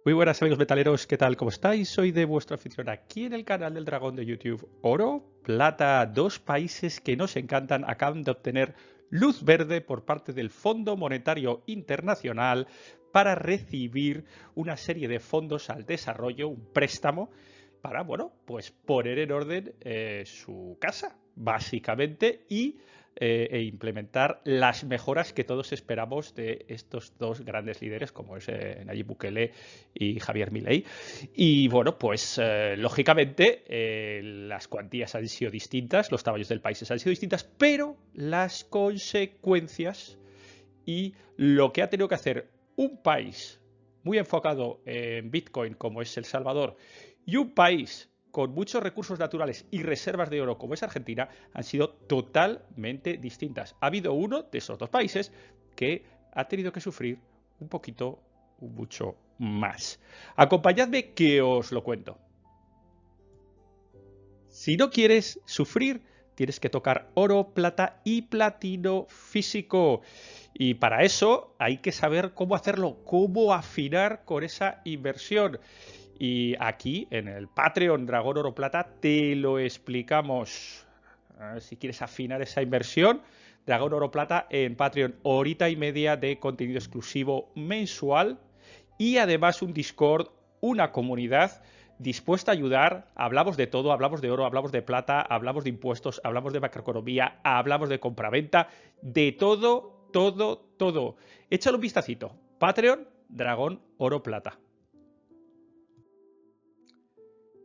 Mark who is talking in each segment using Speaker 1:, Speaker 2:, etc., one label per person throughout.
Speaker 1: Muy buenas amigos metaleros, ¿qué tal? ¿Cómo estáis? Soy de vuestro anfitrión aquí en el canal del Dragón de YouTube. Oro, plata, dos países que nos encantan acaban de obtener luz verde por parte del Fondo Monetario Internacional para recibir una serie de fondos al desarrollo, un préstamo, para, bueno, pues poner en orden su casa, básicamente, e implementar las mejoras que todos esperamos de estos dos grandes líderes, como es Nayib Bukele y Javier Milei. Y bueno, pues lógicamente las cuantías han sido distintas, los tamaños del país han sido distintas, pero las consecuencias y lo que ha tenido que hacer un país muy enfocado en Bitcoin como es El Salvador y un país con muchos recursos naturales y reservas de oro como es Argentina han sido totalmente distintas. Ha habido uno de esos dos países que ha tenido que sufrir un poquito, mucho más. Acompañadme que os lo cuento. Si no quieres sufrir, tienes que tocar oro, plata y platino físico. Y para eso hay que saber cómo hacerlo, cómo afinar con esa inversión. Y aquí en el Patreon Dragón Oro Plata te lo explicamos. Si quieres afinar esa inversión, Dragón Oro Plata en Patreon, horita y media de contenido exclusivo mensual y además un Discord, una comunidad dispuesta a ayudar. Hablamos de todo, hablamos de oro, hablamos de plata, hablamos de impuestos, hablamos de macroeconomía, hablamos de compraventa, de todo, todo, todo. Échale un vistacito. Patreon, Dragón Oro Plata.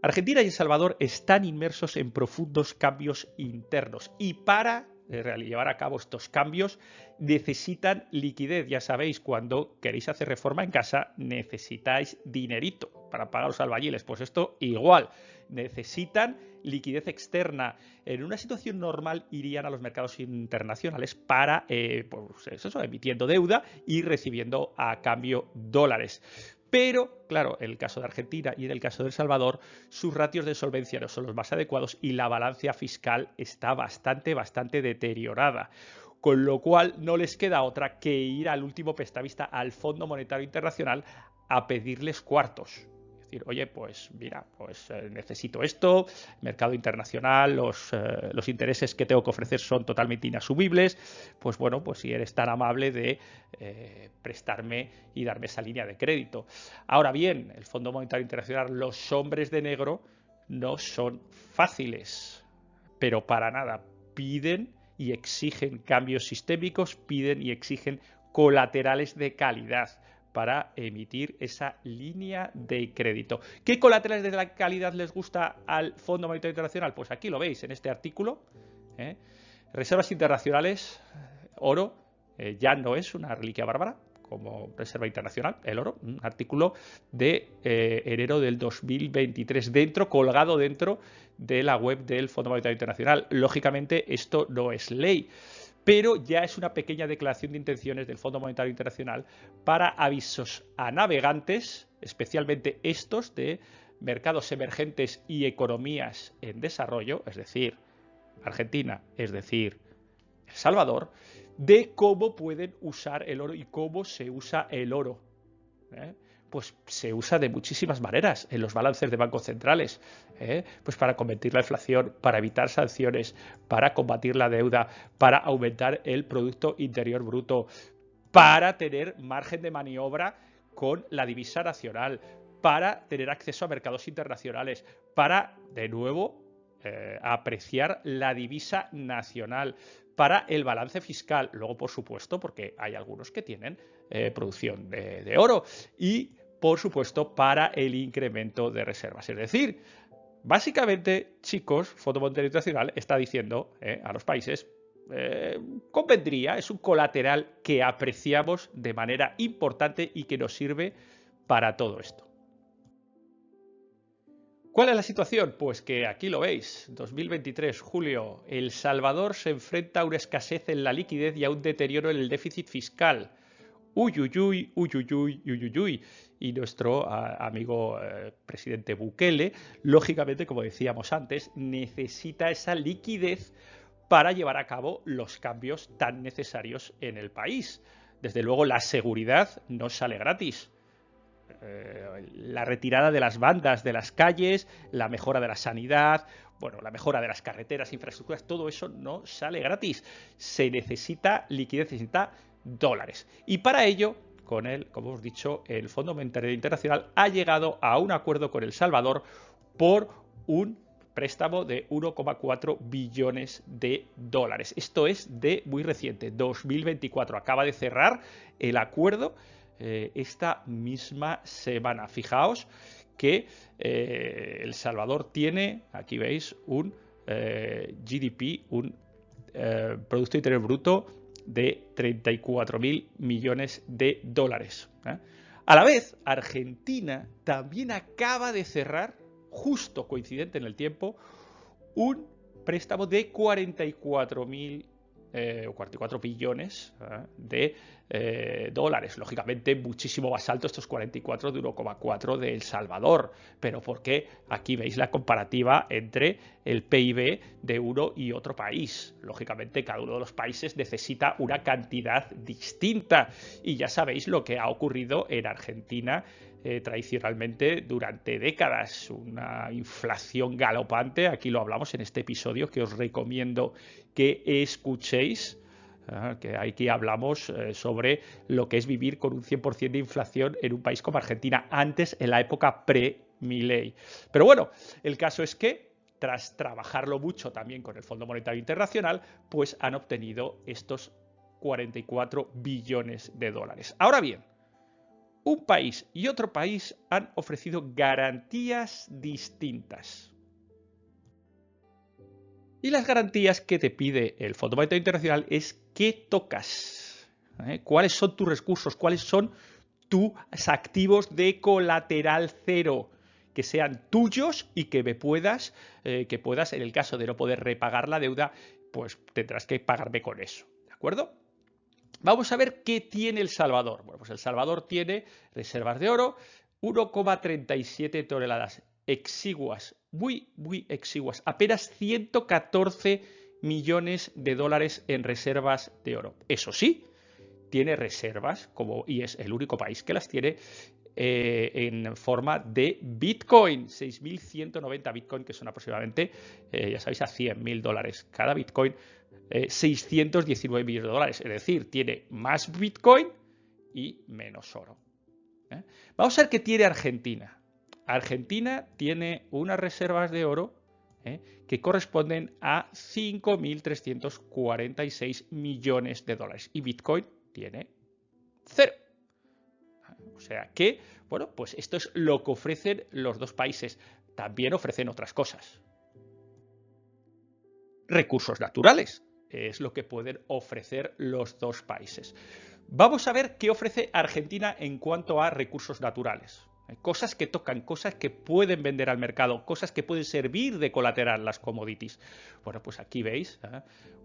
Speaker 1: Argentina y El Salvador están inmersos en profundos cambios internos y para llevar a cabo estos cambios necesitan liquidez. Ya sabéis, cuando queréis hacer reforma en casa necesitáis dinerito para pagar a los albañiles. Pues esto igual, necesitan liquidez externa. En una situación normal irían a los mercados internacionales para, pues eso, emitiendo deuda y recibiendo a cambio dólares. Pero, claro, en el caso de Argentina y en el caso de El Salvador, sus ratios de solvencia no son los más adecuados y la balanza fiscal está bastante deteriorada. Con lo cual no les queda otra que ir al último prestamista, al Fondo Monetario Internacional, a pedirles cuartos. Decir, oye, pues mira, pues necesito esto, mercado internacional, los intereses que tengo que ofrecer son totalmente inasumibles, pues bueno, pues si eres tan amable de prestarme y darme esa línea de crédito. Ahora bien, el Fondo Monetario Internacional, los hombres de negro no son fáciles, pero para nada. Piden y exigen cambios sistémicos, piden y exigen colaterales de calidad para emitir esa línea de crédito. ¿Qué colaterales de la calidad les gusta al Fondo Monetario Internacional? Pues aquí lo veis en este artículo. Reservas internacionales, oro, ya no es una reliquia bárbara como reserva internacional, el oro, un artículo de enero del 2023, colgado dentro de la web del Fondo Monetario Internacional. Lógicamente esto no es ley, pero ya es una pequeña declaración de intenciones del Fondo Monetario Internacional para avisos a navegantes, especialmente estos de mercados emergentes y economías en desarrollo, es decir, Argentina, es decir, El Salvador, de cómo pueden usar el oro y cómo se usa el oro. Pues se usa de muchísimas maneras en los balances de bancos centrales, pues para combatir la inflación, para evitar sanciones, para combatir la deuda, para aumentar el Producto Interior Bruto, para tener margen de maniobra con la divisa nacional, para tener acceso a mercados internacionales, para, de nuevo, apreciar la divisa nacional, para el balance fiscal. Luego, por supuesto, porque hay algunos que tienen producción de oro y, por supuesto, para el incremento de reservas. Es decir, básicamente, chicos, Fondo Monetario Internacional está diciendo a los países, convendría, es un colateral que apreciamos de manera importante y que nos sirve para todo esto. ¿Cuál es la situación? Pues que aquí lo veis, 2023, julio, El Salvador se enfrenta a una escasez en la liquidez y a un deterioro en el déficit fiscal. Uyuyuy, uyuyuy, uyuyuy. Y nuestro amigo presidente Bukele, lógicamente, como decíamos antes, necesita esa liquidez para llevar a cabo los cambios tan necesarios en el país. Desde luego, la seguridad no sale gratis. la retirada de las bandas de las calles, la mejora de la sanidad, bueno, la mejora de las carreteras, infraestructuras, todo eso no sale gratis. Se necesita liquidez, se necesita dólares. Y para ello, como hemos dicho, el Fondo Monetario Internacional ha llegado a un acuerdo con El Salvador por un préstamo de 1,4 billones de dólares. Esto es de muy reciente, 2024. Acaba de cerrar el acuerdo esta misma semana. Fijaos que El Salvador tiene, aquí veis, un GDP, un Producto Interior Bruto de 34.000 millones de dólares. A la vez, Argentina también acaba de cerrar, justo coincidente en el tiempo, un préstamo de 44 billones de dólares. Lógicamente, muchísimo más alto estos 44 de 1,4 de El Salvador. Pero porque aquí veis la comparativa entre el PIB de uno y otro país. Lógicamente, cada uno de los países necesita una cantidad distinta. Y ya sabéis lo que ha ocurrido en Argentina tradicionalmente durante décadas, una inflación galopante. Aquí lo hablamos en este episodio que os recomiendo que escuchéis, que aquí hablamos sobre lo que es vivir con un 100% de inflación en un país como Argentina, antes en la época pre-Milei. Pero bueno, el caso es que tras trabajarlo mucho también con el Fondo Monetario Internacional, pues han obtenido estos 44 billones de dólares. Ahora bien, un país y otro país han ofrecido garantías distintas. Y las garantías que te pide el Fondo Monetario Internacional es qué tocas, cuáles son tus recursos, cuáles son tus activos de colateral cero, que sean tuyos y que puedas, en el caso de no poder repagar la deuda, pues tendrás que pagarme con eso, ¿de acuerdo? Vamos a ver qué tiene El Salvador. Bueno, pues El Salvador tiene reservas de oro, 1,37 toneladas exiguas, muy exiguas, apenas 114 millones de dólares en reservas de oro. Eso sí, tiene reservas, y es el único país que las tiene, en forma de Bitcoin, 6.190 Bitcoin, que son aproximadamente, ya sabéis, a 100.000 dólares cada Bitcoin, 619 millones de dólares. Es decir, tiene más Bitcoin y menos oro. Vamos a ver qué tiene Argentina. Argentina tiene unas reservas de oro que corresponden a 5.346 millones de dólares. Y Bitcoin tiene 0. O sea que, bueno, pues esto es lo que ofrecen los dos países. También ofrecen otras cosas. Recursos naturales es lo que pueden ofrecer los dos países. Vamos a ver qué ofrece Argentina en cuanto a recursos naturales. Cosas que tocan, cosas que pueden vender al mercado, cosas que pueden servir de colateral las commodities. Bueno, pues aquí veis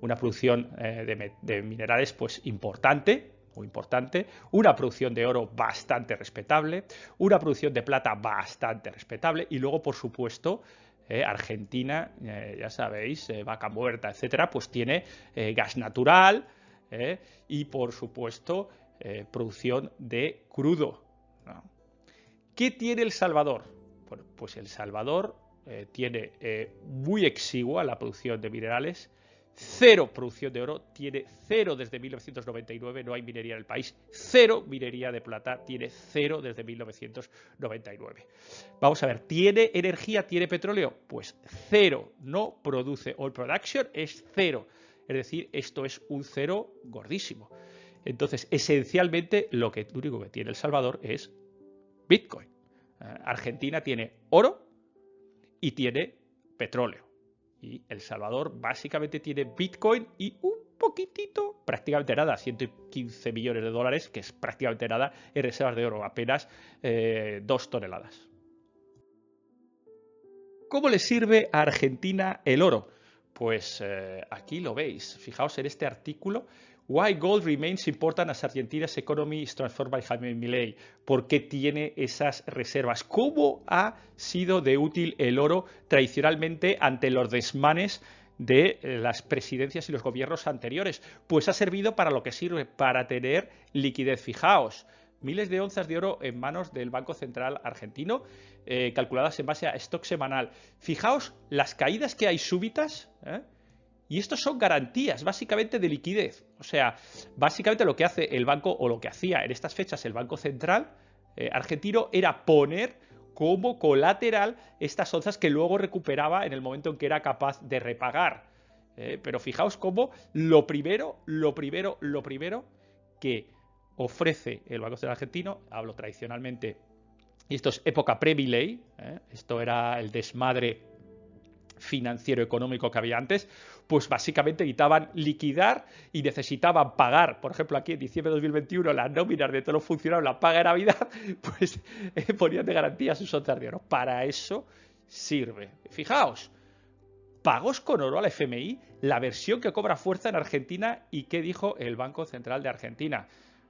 Speaker 1: una producción de minerales pues importante, muy importante, una producción de oro bastante respetable, una producción de plata bastante respetable y luego, por supuesto, Argentina, ya sabéis, vaca muerta, etcétera, pues tiene gas natural y, por supuesto, producción de crudo, ¿no? ¿Qué tiene El Salvador? Bueno, pues El Salvador tiene muy exigua la producción de minerales, 0 producción de oro, tiene 0 desde 1999, no hay minería en el país, 0 minería de plata, tiene 0 desde 1999. Vamos a ver, ¿tiene energía, tiene petróleo? Pues 0, no produce oil production, es 0. Es decir, esto es un 0 gordísimo. Entonces, esencialmente, lo único que tiene El Salvador es Bitcoin. Argentina tiene oro y tiene petróleo. Y El Salvador básicamente tiene Bitcoin y un poquitito, prácticamente nada, 115 millones de dólares, que es prácticamente nada, en reservas de oro, apenas 2 toneladas. ¿Cómo le sirve a Argentina el oro? Pues aquí lo veis. Fijaos en este artículo. Why gold remains important as Argentina's economy is transformed by Jaime Milei. ¿Por qué tiene esas reservas? ¿Cómo ha sido de útil el oro tradicionalmente ante los desmanes de las presidencias y los gobiernos anteriores? Pues ha servido para lo que sirve, para tener liquidez. Fijaos, Miles de onzas de oro en manos del Banco Central argentino, calculadas en base a stock semanal. Fijaos las caídas que hay súbitas, y estos son garantías, básicamente, de liquidez. O sea, básicamente lo que hace el banco, o lo que hacía en estas fechas el Banco Central argentino, era poner como colateral estas onzas que luego recuperaba en el momento en que era capaz de repagar. Pero fijaos cómo lo primero que ofrece el Banco Central argentino, hablo tradicionalmente, y esto es época pre-Milei, esto era el desmadre financiero económico que había antes, pues básicamente necesitaban liquidar y necesitaban pagar, por ejemplo aquí en diciembre de 2021 las nóminas de todos los funcionarios, la paga de Navidad, pues ponían de garantía sus onzas de oro. Para eso sirve. Fijaos, pagos con oro al FMI, la versión que cobra fuerza en Argentina. ¿Y qué dijo el Banco Central de Argentina?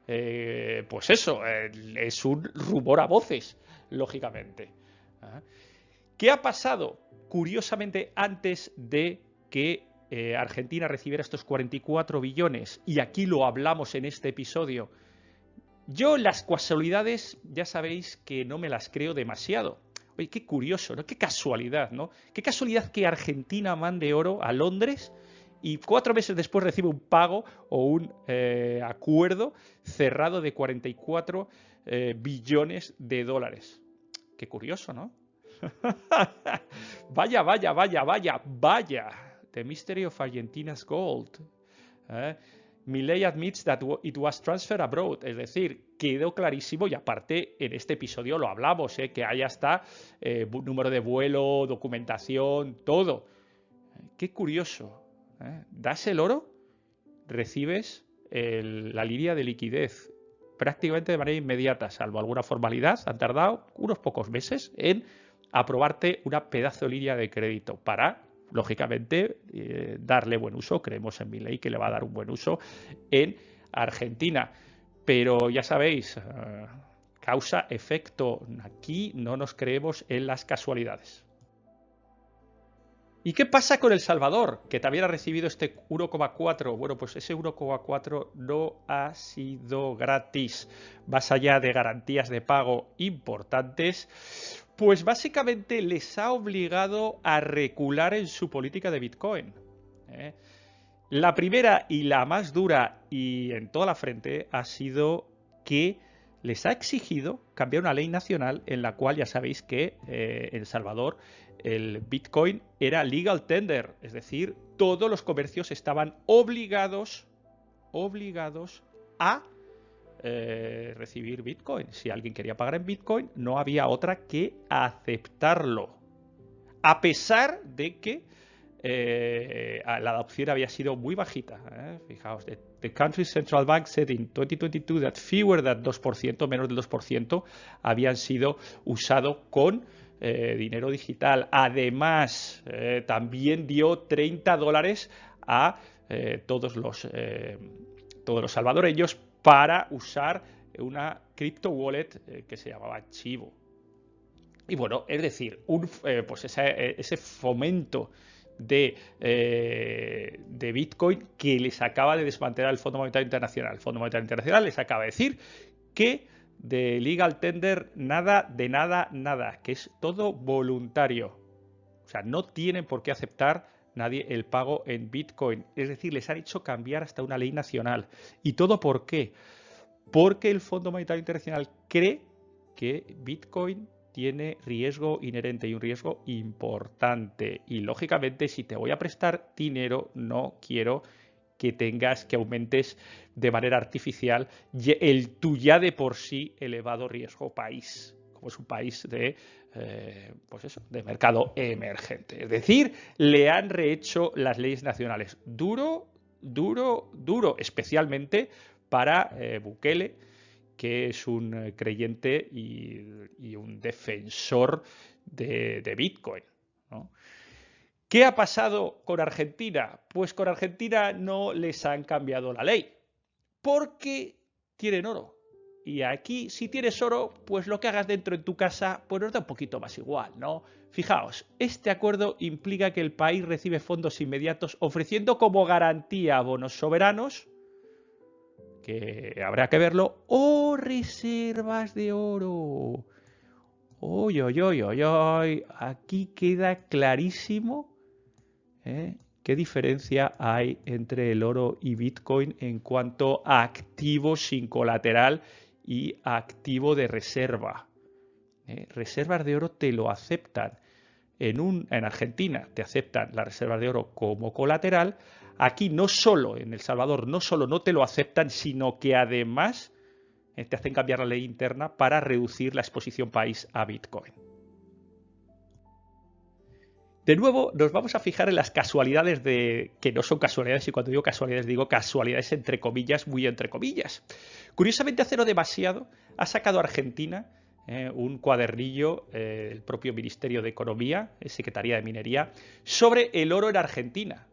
Speaker 1: Pues eso, es un rumor a voces, lógicamente. ¿Qué ha pasado? Curiosamente, antes de que Argentina recibiera estos 44 billones, y aquí lo hablamos en este episodio, yo las casualidades ya sabéis que no me las creo demasiado. Oye, qué curioso, ¿no? Qué casualidad, ¿no? Qué casualidad que Argentina mande oro a Londres y 4 meses después recibe un pago o un acuerdo cerrado de 44 billones de dólares. Qué curioso, ¿no? Vaya, vaya, vaya, vaya, vaya. The mystery of Argentina's gold. Milei admits that it was transferred abroad. Es decir, quedó clarísimo, y aparte en este episodio lo hablamos, que hay hasta número de vuelo, documentación, todo. Qué curioso. Das el oro, recibes la línea de liquidez prácticamente de manera inmediata, salvo alguna formalidad. Han tardado unos pocos meses en aprobarte una pedazo de línea de crédito para, lógicamente, darle buen uso. Creemos en Milei que le va a dar un buen uso en Argentina. Pero ya sabéis, causa-efecto. Aquí no nos creemos en las casualidades. ¿Y qué pasa con El Salvador, que también ha recibido este 1,4? Bueno, pues ese 1,4 no ha sido gratis. Más allá de garantías de pago importantes, pues básicamente les ha obligado a recular en su política de Bitcoin. La primera y la más dura y en toda la frente ha sido que les ha exigido cambiar una ley nacional en la cual ya sabéis que en El Salvador el Bitcoin era legal tender, es decir, todos los comercios estaban obligados a recibir Bitcoin. Si alguien quería pagar en Bitcoin, no había otra que aceptarlo. A pesar de que la adopción había sido muy bajita. Fijaos, the country's central bank said in 2022 that fewer than 2%, menos del 2%, habían sido usados con dinero digital. Además, también dio $30 a todos los salvadoreños para usar una crypto wallet que se llamaba Chivo. Y bueno, es decir, pues ese fomento de Bitcoin que les acaba de desmantelar el Fondo Monetario Internacional. El Fondo Monetario Internacional les acaba de decir que de legal tender nada, de nada, nada, que es todo voluntario. O sea, no tienen por qué aceptar nadie el pago en Bitcoin. Es decir, les han hecho cambiar hasta una ley nacional. ¿Y todo por qué? Porque el Fondo Monetario Internacional cree que Bitcoin tiene riesgo inherente y un riesgo importante. Y lógicamente, si te voy a prestar dinero, no quiero que aumentes de manera artificial tu ya de por sí elevado riesgo país, como es un país de mercado emergente. Es decir, le han rehecho las leyes nacionales. Duro, especialmente para Bukele, que es un creyente y un defensor de Bitcoin, ¿no? ¿Qué ha pasado con Argentina? Pues con Argentina no les han cambiado la ley, porque tienen oro. Y aquí, si tienes oro, pues lo que hagas dentro en tu casa, pues nos da un poquito más igual, ¿no? Fijaos, este acuerdo implica que el país recibe fondos inmediatos ofreciendo como garantía bonos soberanos, que habrá que verlo, o reservas de oro. Uy, uy, uy, uy, uy. Aquí queda clarísimo, ¿eh?, qué diferencia hay entre el oro y Bitcoin en cuanto a activo sin colateral y activo de reserva. Reservas de oro te lo aceptan. En Argentina te aceptan las reservas de oro como colateral. Aquí no solo, en El Salvador, no solo no te lo aceptan, sino que además te hacen cambiar la ley interna para reducir la exposición país a Bitcoin. De nuevo, nos vamos a fijar en las casualidades que no son casualidades, y cuando digo casualidades digo casualidades entre comillas, muy entre comillas. Curiosamente, hace no demasiado, ha sacado Argentina un cuadernillo, el propio Ministerio de Economía, Secretaría de Minería, sobre el oro en Argentina.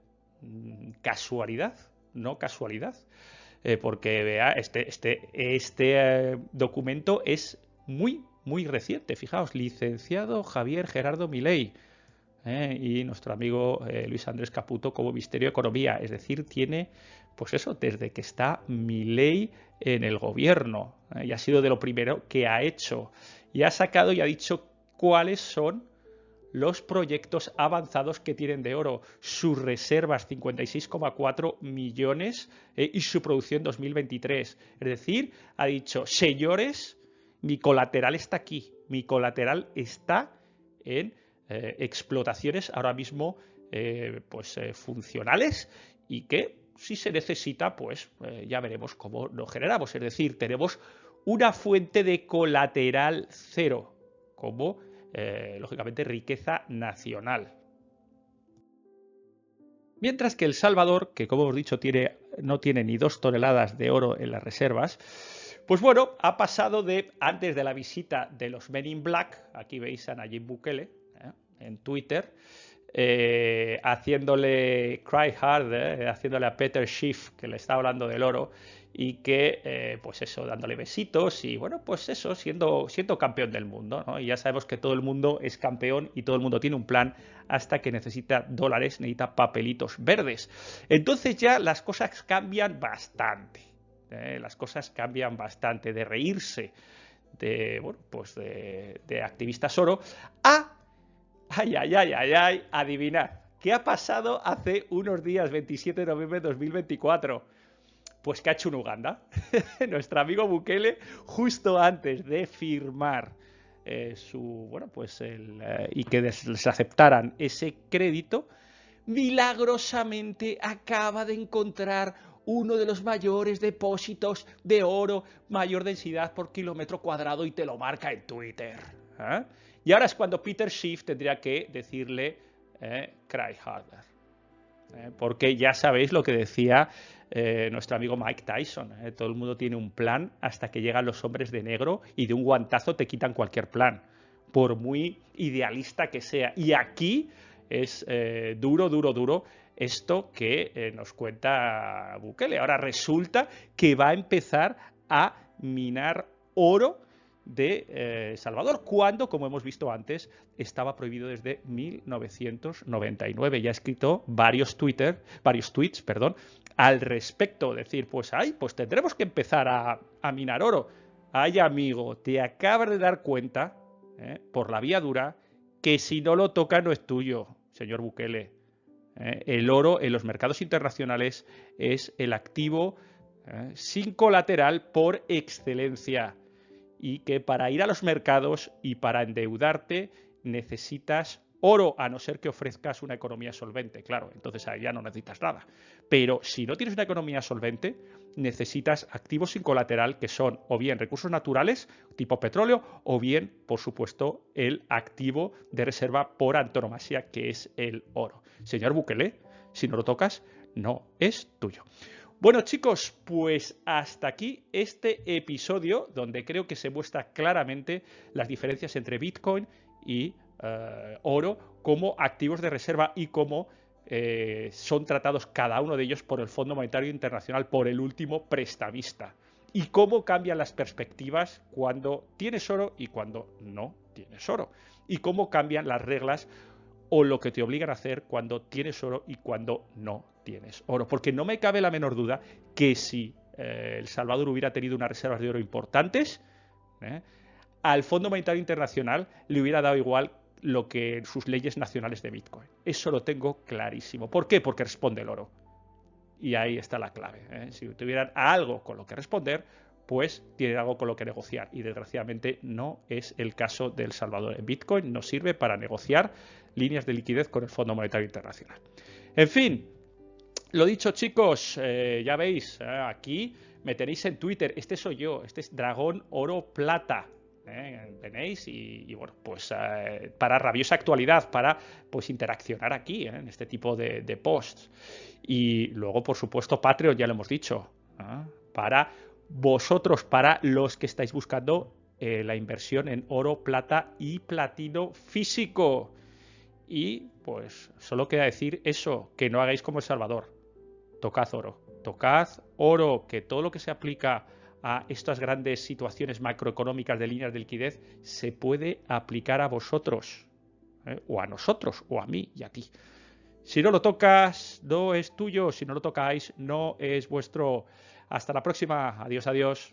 Speaker 1: ¿Casualidad? No casualidad. Porque vea, este documento es muy reciente. Fijaos, licenciado Javier Gerardo Milei. Y nuestro amigo Luis Andrés Caputo como Ministerio de Economía. Es decir, tiene, pues eso, desde que está Milei en el gobierno. Y ha sido de lo primero que ha hecho. Y ha sacado y ha dicho cuáles son los proyectos avanzados que tienen de oro, sus reservas 56,4 millones y su producción 2023. Es decir, ha dicho, señores, mi colateral está aquí, mi colateral está en explotaciones ahora mismo funcionales, y que si se necesita, pues ya veremos cómo lo generamos. Es decir, tenemos una fuente de colateral cero, como lógicamente riqueza nacional. Mientras que El Salvador, que como hemos dicho no tiene ni 2 toneladas de oro en las reservas, pues bueno, ha pasado de, antes de la visita de los Men in Black, aquí veis a Nayib Bukele en Twitter, haciéndole cry hard, haciéndole a Peter Schiff, que le está hablando del oro, y que, pues eso, dándole besitos y, bueno, pues eso, siendo campeón del mundo, ¿no? Y ya sabemos que todo el mundo es campeón y todo el mundo tiene un plan hasta que necesita dólares, necesita papelitos verdes. Entonces ya las cosas cambian bastante, las cosas cambian bastante, de reírse de, bueno, pues de activistas oro a adivinad, ¿qué ha pasado hace unos días, 27 de noviembre de 2024? Pues que ha hecho un Uganda. Nuestro amigo Bukele, justo antes de firmar y que les aceptaran ese crédito, milagrosamente acaba de encontrar uno de los mayores depósitos de oro, mayor densidad por kilómetro cuadrado, y te lo marca en Twitter. Y ahora es cuando Peter Schiff tendría que decirle cry harder. Porque ya sabéis lo que decía nuestro amigo Mike Tyson. Todo el mundo tiene un plan hasta que llegan los hombres de negro y de un guantazo te quitan cualquier plan, por muy idealista que sea. Y aquí es duro esto que nos cuenta Bukele. Ahora resulta que va a empezar a minar oro de Salvador, cuando, como hemos visto antes, estaba prohibido desde 1999. Ya ha escrito varios tweets, al respecto. Decir, pues tendremos que empezar a minar oro. Ay, amigo, te acabas de dar cuenta, por la vía dura, que si no lo toca no es tuyo, señor Bukele. El oro en los mercados internacionales es el activo sin colateral por excelencia, y que para ir a los mercados y para endeudarte necesitas oro, a no ser que ofrezcas una economía solvente. Claro, entonces ahí ya no necesitas nada. Pero si no tienes una economía solvente, necesitas activos sin colateral, que son o bien recursos naturales tipo petróleo, o bien, por supuesto, el activo de reserva por antonomasia, que es el oro. Señor Bukele, si no lo tocas, no es tuyo. Bueno, chicos, pues hasta aquí este episodio, donde creo que se muestra claramente las diferencias entre Bitcoin y oro como activos de reserva, y cómo son tratados cada uno de ellos por el Fondo Monetario Internacional, por el último prestamista, y cómo cambian las perspectivas cuando tienes oro y cuando no tienes oro, y cómo cambian las reglas o lo que te obligan a hacer cuando tienes oro y cuando no tienes oro. Porque no me cabe la menor duda que si El Salvador hubiera tenido unas reservas de oro importantes. Al Fondo Monetario Internacional le hubiera dado igual lo que sus leyes nacionales de Bitcoin. Eso lo tengo clarísimo. ¿Por qué? Porque responde el oro. Y ahí está la clave. Si tuvieran algo con lo que responder, pues tienen algo con lo que negociar. Y desgraciadamente no es el caso de El Salvador. En Bitcoin no sirve para negociar líneas de liquidez con el Fondo Monetario Internacional. En fin, lo dicho, chicos, ya veis, aquí me tenéis en Twitter. Este soy yo, este es Dragón Oro Plata. Tenéis y bueno, pues para rabiosa actualidad, para pues interaccionar aquí en este tipo de posts. Y luego, por supuesto, Patreon, ya lo hemos dicho, para vosotros, para los que estáis buscando la inversión en oro, plata y platino físico. Y pues solo queda decir eso, que no hagáis como El Salvador. Tocad oro, que todo lo que se aplica a estas grandes situaciones macroeconómicas de líneas de liquidez se puede aplicar a vosotros, o a nosotros, o a mí y a ti. Si no lo tocas, no es tuyo. Si no lo tocáis, no es vuestro. Hasta la próxima. Adiós, adiós.